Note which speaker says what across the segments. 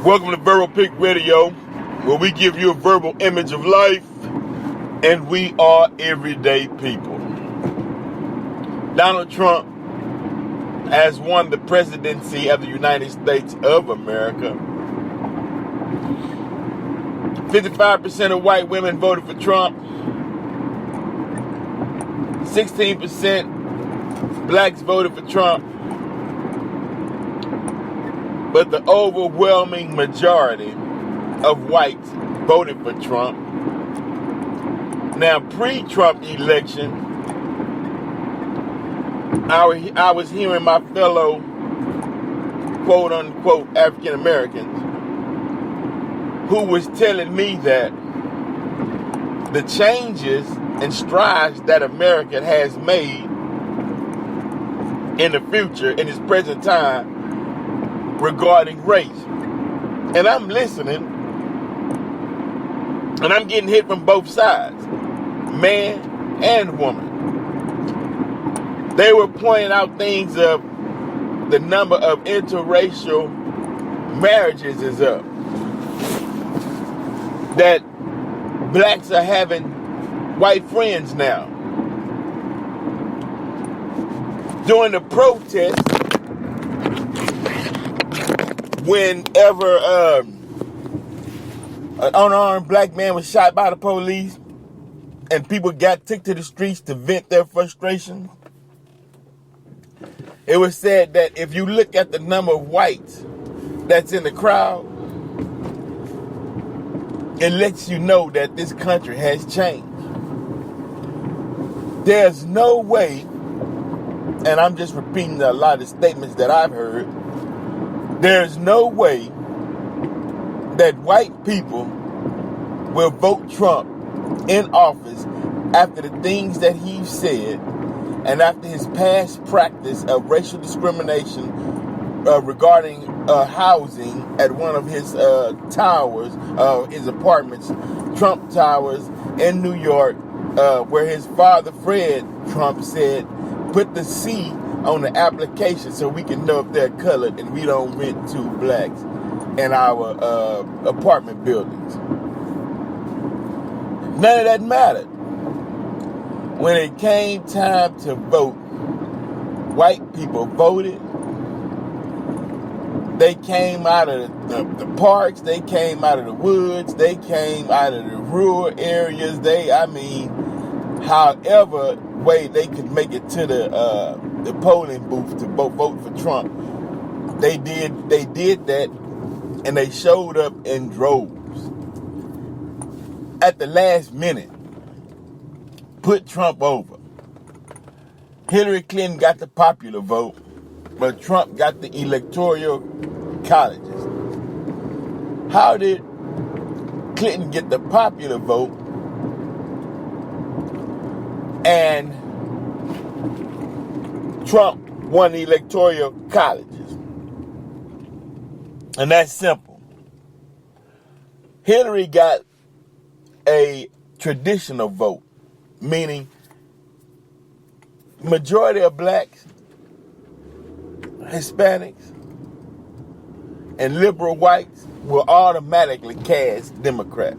Speaker 1: Welcome to Verbal Pick Radio, where we give you a verbal image of life, and we are everyday people. Donald Trump has won the presidency of the United States of America. 55% of white women voted for Trump. 16% blacks voted for Trump. But the overwhelming majority of whites voted for Trump. Now, pre-Trump election, I was hearing my fellow quote-unquote African-Americans who was telling me that the changes and strides that America has made in the future, in its present time, regarding race. And I'm listening, and I'm getting hit from both sides, man and woman. They were pointing out things of the number of interracial marriages is up. That blacks are having white friends now. During the protest, whenever an unarmed black man was shot by the police and people took to the streets to vent their frustration, it was said that if you look at the number of whites that's in the crowd, it lets you know that this country has changed. There's no way, and I'm just repeating a lot of statements that I've heard, there's no way that white people will vote Trump in office after the things that he said and after his past practice of racial discrimination regarding housing at one of his towers, his apartments, Trump Towers in New York, where his father, Fred Trump, said, put the C on the application so we can know if they're colored and we don't rent to blacks in our apartment buildings. None of that mattered. When it came time to vote, white people voted. They came out of the parks, they came out of the woods, they came out of the rural areas, however way they could make it to the polling booth to vote for Trump. They did that, and they showed up in droves. At the last minute, put Trump over. Hillary Clinton got the popular vote, but Trump got the electoral colleges. How did Clinton get the popular vote and Trump won the electoral colleges? And that's simple. Hillary got a traditional vote, meaning majority of blacks, Hispanics, and liberal whites will automatically cast Democrat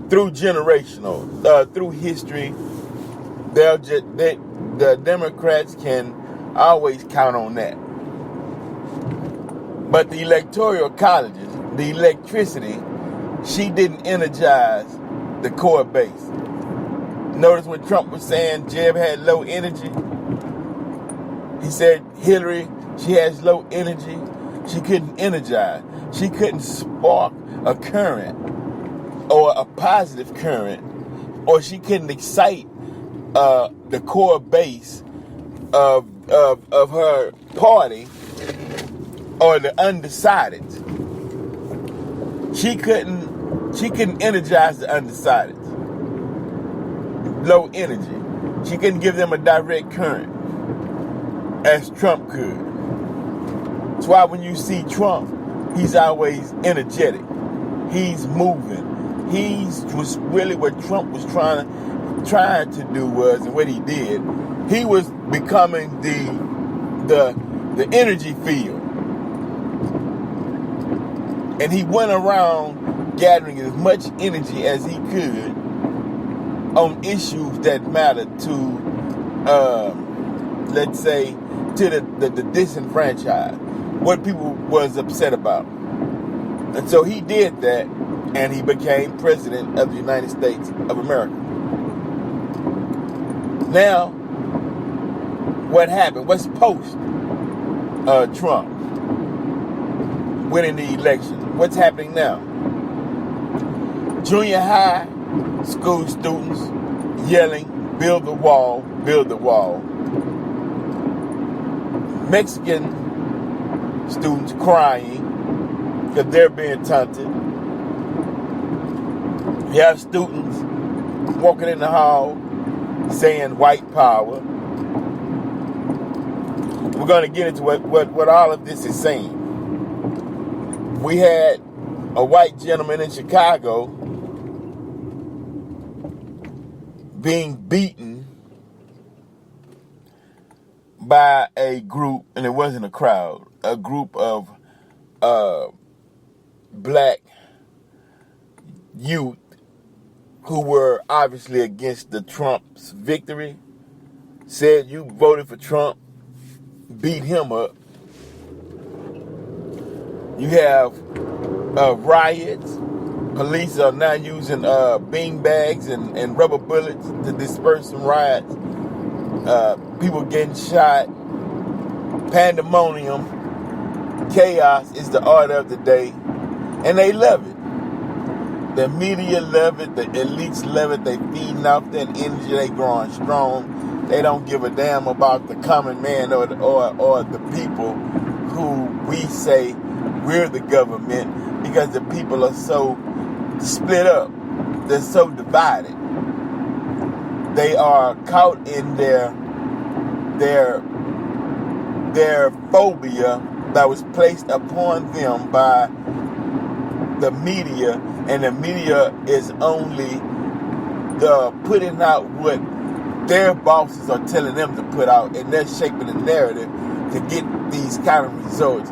Speaker 1: through through history. The Democrats can always count on that. But the electoral colleges, the electricity, she didn't energize the core base. Notice when Trump was saying Jeb had low energy, he said Hillary, she has low energy. She couldn't energize. She couldn't spark a current or a positive current, or she couldn't excite the core base of her party or the undecided. She couldn't energize the undecided. Low energy. She couldn't give them a direct current as Trump could. That's why when you see Trump, he's always energetic. He's moving. Was really what Trump was trying to do was, and what he did, he was becoming the energy field. And he went around gathering as much energy as he could on issues that mattered to, let's say, to the disenfranchised, what people was upset about. And so he did that, and he became president of the United States of America. Now, what happened? What's post Trump winning the election? What's happening now? Junior high school students yelling, build the wall, build the wall. Mexican students crying because they're being taunted. You have students walking in the hall saying white power. We're going to get into what all of this is saying. We had a white gentleman in Chicago being beaten by a group, and it wasn't a crowd, a group of black youth who were obviously against the Trump's victory, said you voted for Trump, beat him up. You have riots. Police are now using bean bags and rubber bullets to disperse some riots. People getting shot. Pandemonium. Chaos is the order of the day. And they love it. The media love it. The elites love it. They feeding off that energy. They growing strong. They don't give a damn about the common man or the people who we say we're the government, because the people are so split up. They're so divided. They are caught in their phobia that was placed upon them by the media, and the media is only putting out what their bosses are telling them to put out, and they're shaping the narrative to get these kind of results.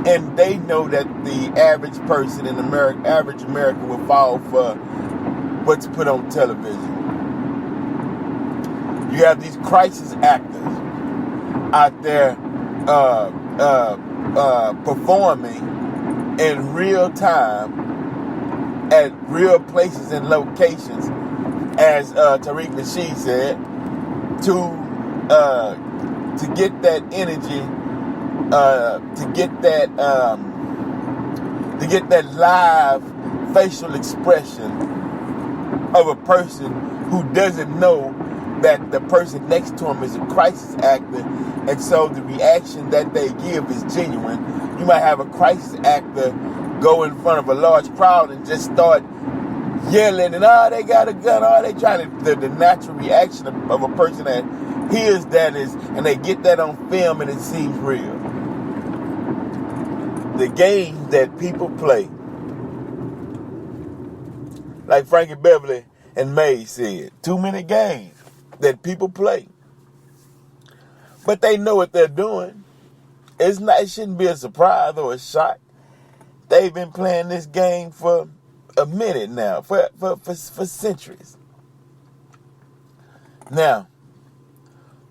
Speaker 1: And they know that the average person in America, average American, will fall for what's put on television. You have these crisis actors out there performing in real time at real places and locations, as Tariq Nasheed said, to get that energy, to get that live facial expression of a person who doesn't know that the person next to him is a crisis actor, and so the reaction that they give is genuine. You might have a crisis actor go in front of a large crowd and just start yelling, and they got a gun, they trying to, the natural reaction of a person that hears that is, and they get that on film and it seems real. The games that people play, like Frankie Beverly and May said, too many games that people play. But they know what they're doing. It shouldn't be a surprise or a shock. They've been playing this game for a minute now, for centuries. Now,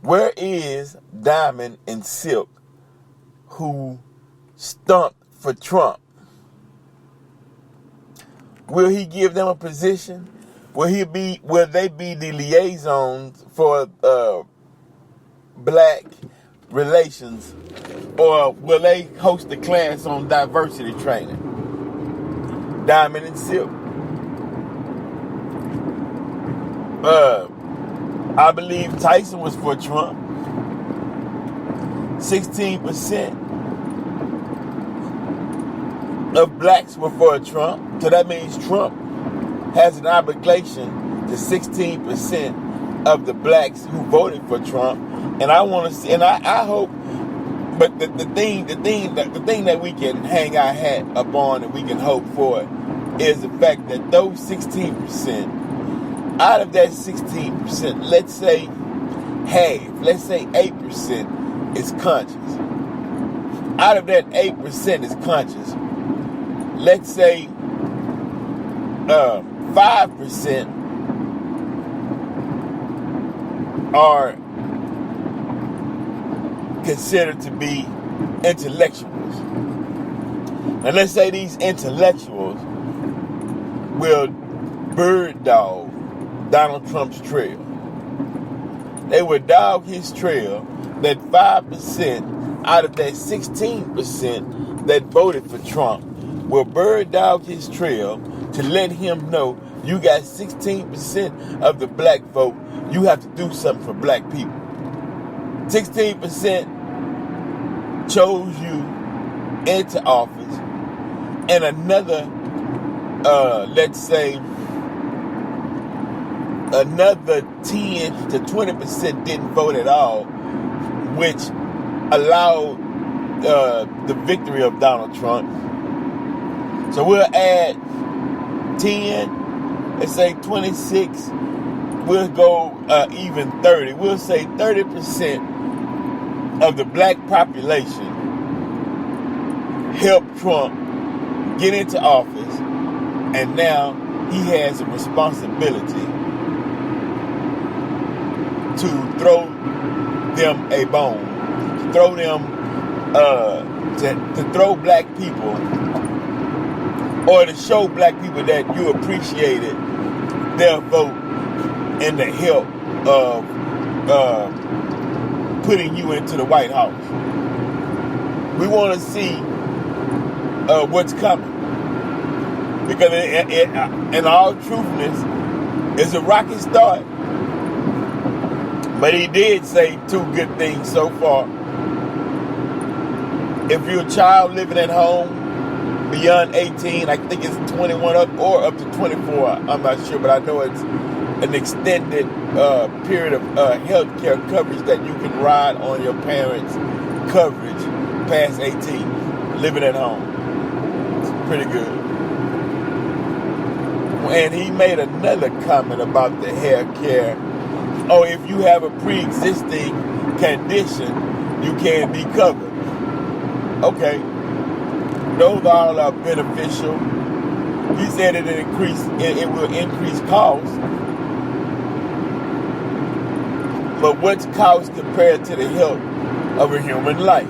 Speaker 1: where is Diamond and Silk, who stumped for Trump? Will he give them a position? Will they be the liaisons for black relations, or will they host a class on diversity training? Diamond and Silk. I believe Tyson was for Trump. 16% of blacks were for Trump. So that means Trump has an obligation to 16% of the blacks who voted for Trump. And I want to see, and I hope, but the thing that we can hang our hat upon and we can hope for is the fact that those 16%, out of that 16%, let's say half, let's say 8% is conscious. Out of that 8% is conscious. let's say 5% are considered to be intellectuals. And let's say these intellectuals will bird dog Donald Trump's trail. They would dog his trail, that 5% out of that 16% that voted for Trump will bird dog his trail to let him know you got 16% of the black vote. You have to do something for black people. 16% chose you into office, and another, let's say, another 10 to 20% didn't vote at all, which allowed the victory of Donald Trump. So we'll add 10, let's say 26, we'll go even 30. We'll say 30% of the black population helped Trump get into office, and now he has a responsibility to throw them a bone, to throw them, to throw black people, or to show black people that you appreciated their vote and the help of putting you into the White House. We want to see what's coming, because in all truthfulness, it's a rocky start. But he did say two good things so far. If you're a child living at home beyond 18, I think it's 21 up or up to 24. I'm not sure, but I know it's an extended period of health care coverage that you can ride on your parents' coverage past 18, living at home. It's pretty good. And he made another comment about the health care. Oh, if you have a pre-existing condition, you can be covered. Okay. Those all are beneficial. He said it will increase costs. But what's cost compared to the health of a human life?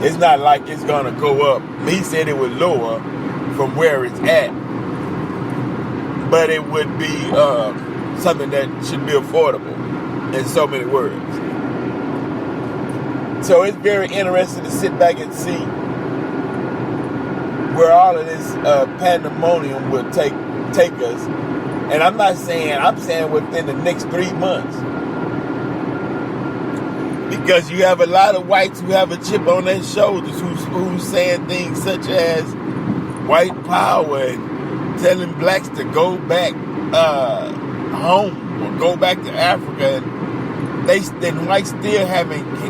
Speaker 1: It's not like it's going to go up. He said it would lower from where it's at. But it would be something that should be affordable, in so many words. So it's very interesting to sit back and see where all of this pandemonium will take us. And I'm saying within the next 3 months. Because you have a lot of whites who have a chip on their shoulders who's saying things such as white power and telling blacks to go back home or go back to Africa, and whites still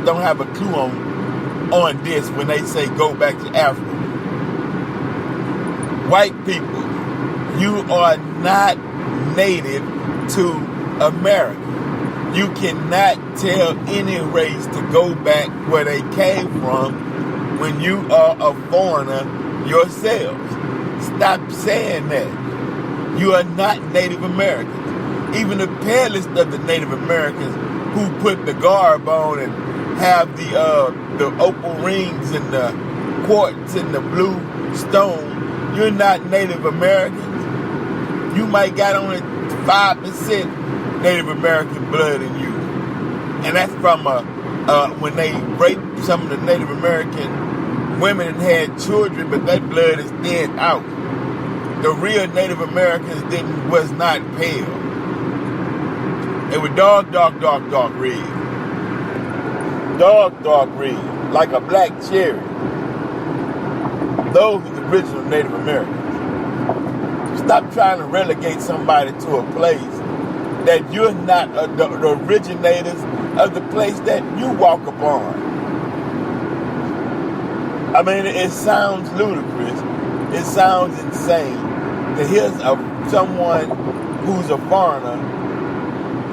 Speaker 1: don't have a clue on this when they say go back to Africa. White people, you are not native to America. You cannot tell any race to go back where they came from when you are a foreigner yourselves. Stop saying that. You are not Native Americans. Even the palest of the Native Americans who put the garb on and have the opal rings and the quartz and the blue stone, you're not Native Americans. You might got only 5% Native American blood in you. And that's from when they raped some of the Native American women and had children, but that blood is thinned out. The real Native Americans was not pale. They were dark red. Dark red, like a black cherry. Those were the original Native Americans. Stop trying to relegate somebody to a place that you're not the originators of the place that you walk upon. I mean, it sounds ludicrous. It sounds insane to hear someone who's a foreigner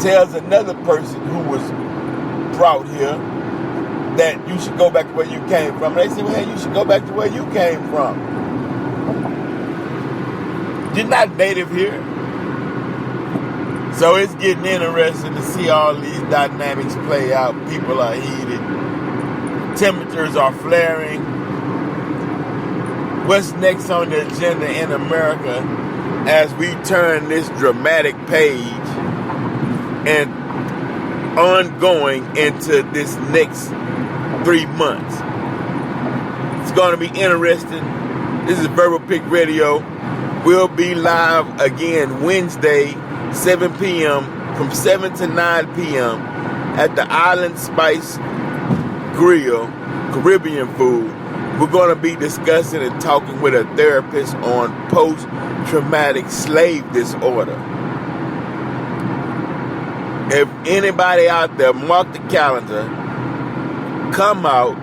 Speaker 1: tells another person who was brought here that you should go back to where you came from. They say, well, hey, you should go back to where you came from. You're not native here. So it's getting interesting to see all these dynamics play out. People are heated. Temperatures are flaring. What's next on the agenda in America as we turn this dramatic page and ongoing into this next 3 months? It's going to be interesting. This is Verbal Pick Radio. We'll be live again Wednesday, 7 p.m. from 7 to 9 p.m. at the Island Spice Grill, Caribbean food. We're going to be discussing and talking with a therapist on post-traumatic slave disorder. If anybody out there, mark the calendar, come out,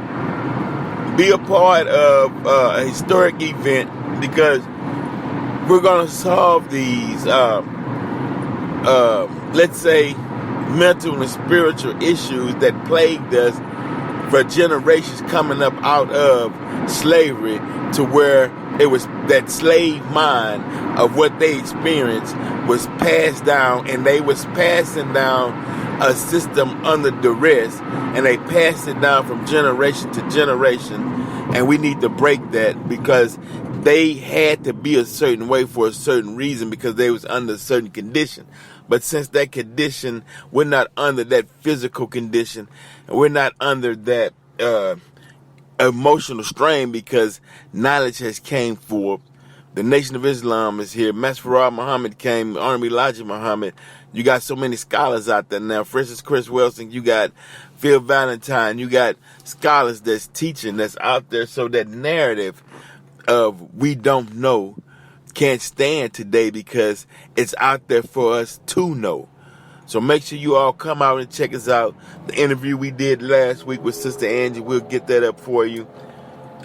Speaker 1: be a part of a historic event, because we're going to solve these, let's say, mental and spiritual issues that plagued us for generations coming up out of slavery, to where it was that slave mind of what they experienced was passed down, and they was passing down a system under duress, and they passed it down from generation to generation. And we need to break that, because they had to be a certain way for a certain reason, because they was under a certain condition. But since that condition, we're not under that physical condition, and we're not under that emotional strain, because knowledge has came forth. The Nation of Islam is here. Master Farad Muhammad came. Honorable Elijah Muhammad. You got so many scholars out there now. For instance, Chris Wilson. You got Phil Valentine. You got scholars that's teaching, that's out there. So that narrative of we don't know can't stand today, because it's out there for us to know. So make sure you all come out and check us out. The interview we did last week with Sister Angie, we'll get that up for you.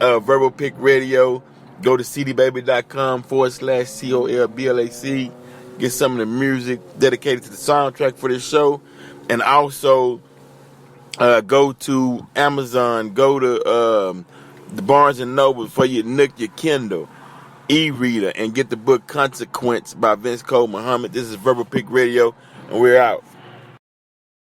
Speaker 1: Verbal Pick Radio. Go to cdbaby.com/COLBLAC. Get some of the music dedicated to the soundtrack for this show. And also go to Amazon. Go to the Barnes & Noble for your Nook, your Kindle e-reader, and get the book Consequence by Vince Cole Muhammad. This is Verbal Pick Radio, and we're out.